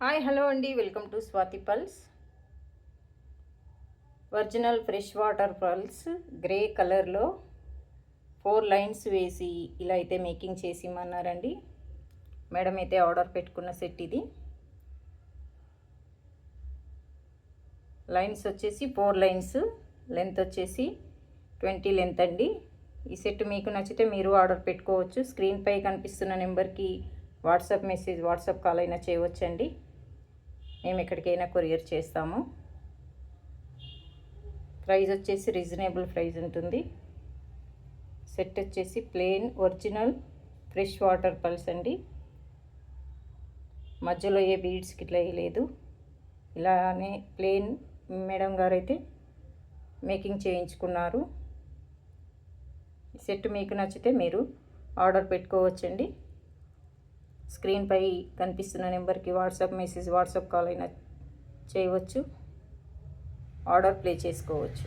Hi hello అండి, welcome to Swathi pulse. Original fresh water pulse grey కలర్లో 4 lines వేసి ఇలా అయితే మేకింగ్ చేసి ఇమ్మన్నారండి. మేడం అయితే ఆర్డర్ పెట్టుకున్న సెట్ ఇది. లైన్స్ వచ్చేసి 4 లైన్స్, లెంత్ వచ్చేసి 20 లెంత్ అండి. ఈ సెట్ మీకు నచ్చితే మీరు ఆర్డర్ పెట్టుకోవచ్చు. స్క్రీన్పై కనిపిస్తున్న నెంబర్కి వాట్సాప్ కాల్ అయినా చేయవచ్చండి. మేము ఎక్కడికైనా కొరియర్ చేస్తాము. ప్రైస్ వచ్చేసి రీజనబుల్ ప్రైస్ ఉంటుంది. సెట్ వచ్చేసి plain original fresh water pulse అండి. మధ్యలో ఏ బీడ్స్కి ఇట్లా వేయలేదు, ఇలానే ప్లెయిన్ మేడం గారు అయితే మేకింగ్ చేయించుకున్నారు. ఈ సెట్ మీకు నచ్చితే మీరు ఆర్డర్ పెట్టుకోవచ్చండి. స్క్రీన్పై కనిపిస్తున్న నెంబర్కి వాట్సాప్ కాల్ అయినా చేయవచ్చు, ఆర్డర్ ప్లే చేసుకోవచ్చు.